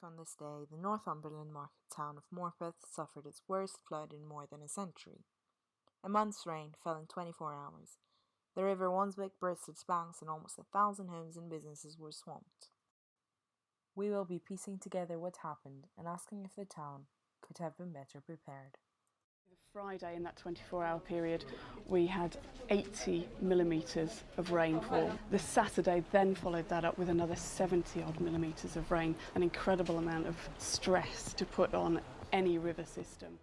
week on this day, the Northumberland market town of Morpeth suffered its worst flood in more than a century. A month's rain fell in 24 hours. The River Wansbeck burst its banks and almost 1,000 homes and businesses were swamped. We will be piecing together what happened and asking if the town could have been better prepared. Friday, in that 24-hour period, we had 80 millimetres of rainfall. The Saturday then followed that up with another 70-odd millimetres of rain, an incredible amount of stress to put on any river system.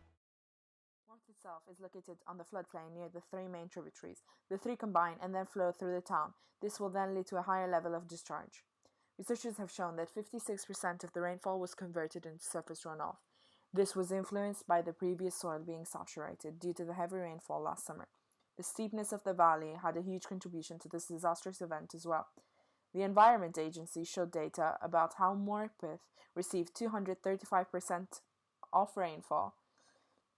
Morpeth itself is located on the floodplain near the three main tributaries. The three combine and then flow through the town. This will then lead to a higher level of discharge. Researchers have shown that 56% of the rainfall was converted into surface runoff. This was influenced by the previous soil being saturated due to the heavy rainfall last summer. The steepness of the valley had a huge contribution to this disastrous event as well. The Environment Agency showed data about how Morpeth received 235% of rainfall,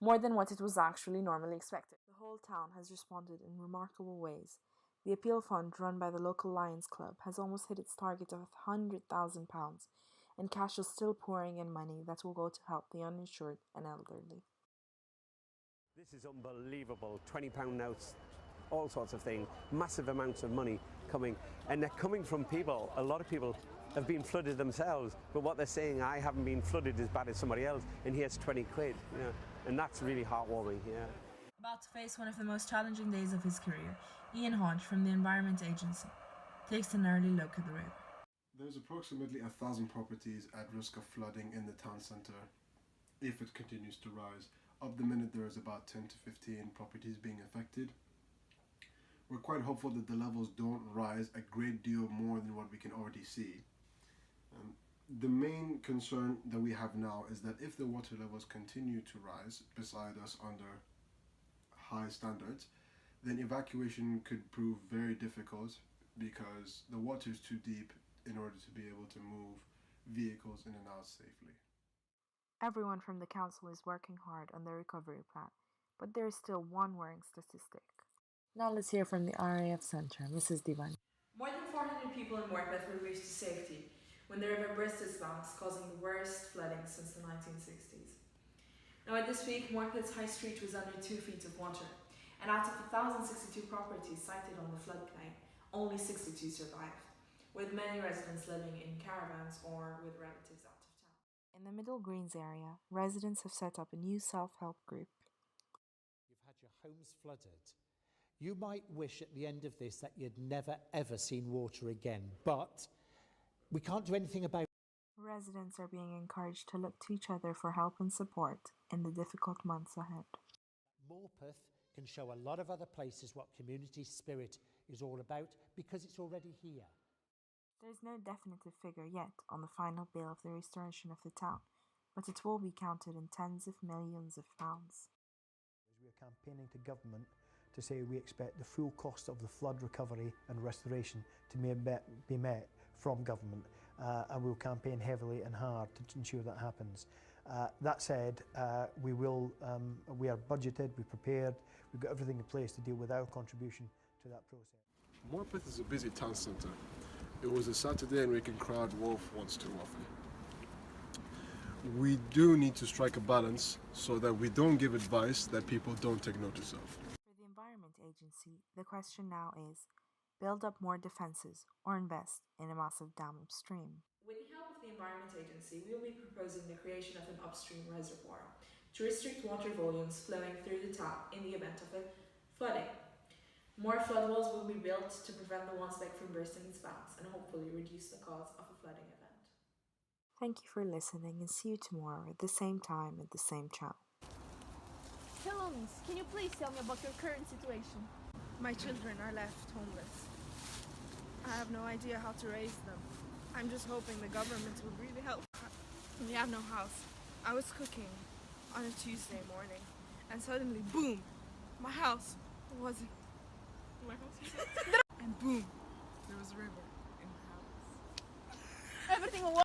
more than what it was actually normally expected. The whole town has responded in remarkable ways. The appeal fund run by the local Lions Club has almost hit its target of £100,000, and cash is still pouring in money that will go to help the uninsured and elderly. This is unbelievable. £20 notes, all sorts of things, massive amounts of money coming, and they're coming from people. A lot of people have been flooded themselves, but what they're saying, I haven't been flooded as bad as somebody else, and here's 20 quid, you know, and that's really heartwarming. Yeah. About to face one of the most challenging days of his career, Ian Hodge from the Environment Agency takes an early look at the river. There's approximately 1,000 properties at risk of flooding in the town centre if it continues to rise. Up the minute there is about 10 to 15 properties being affected. We're quite hopeful that the levels don't rise a great deal more than what we can already see. The main concern that we have now is that if the water levels continue to rise beside us under high standards, then evacuation could prove very difficult because the water is too deep in order to be able to move vehicles in and out safely. Everyone from the council is working hard on the recovery plan, but there is still one worrying statistic. Now let's hear from the RAF Centre, Mrs. Divan. More than 400 people in Morpeth were reached to safety when the river burst its banks, causing the worst flooding since the 1960s. Now at this peak, Morpeth's High Street was under 2 feet of water, and out of 1,062 properties cited on the floodplain, only 62 survived, with many residents living in caravans or with relatives out of town. In the Middle Greens area, residents have set up a new self-help group. You've had your homes flooded. You might wish at the end of this that you'd never ever seen water again, but we can't do anything about it. Residents are being encouraged to look to each other for help and support in the difficult months ahead. Morpeth can show a lot of other places what community spirit is all about because it's already here. There is no definitive figure yet on the final bill of the restoration of the town, but it will be counted in tens of millions of pounds. We are campaigning to government to say we expect the full cost of the flood recovery and restoration to be met from government, and we'll campaign heavily and hard to ensure that happens. That said, we are budgeted, we're prepared, we've got everything in place to deal with our contribution to that process. Morpeth is a busy town centre. It was a Saturday and we can crowd Wolf once too often. We do need to strike a balance so that we don't give advice that people don't take notice of. For the Environment Agency, the question now is, build up more defences or invest in a massive dam upstream. With the help of the Environment Agency, we will be proposing the creation of an upstream reservoir to restrict water volumes flowing through the town in the event of a flooding. More flood walls will be built to prevent the Wansbeck from bursting its banks and hopefully reduce the cause of a flooding event. Thank you for listening and see you tomorrow at the same time at the same channel. Hello, miss. Can you please tell me about your current situation? My children are left homeless. I have no idea how to raise them. I'm just hoping the government will really help. We have no house. I was cooking on a Tuesday morning and suddenly, boom, my house wasn't. And boom, there was a river in my house. Everything will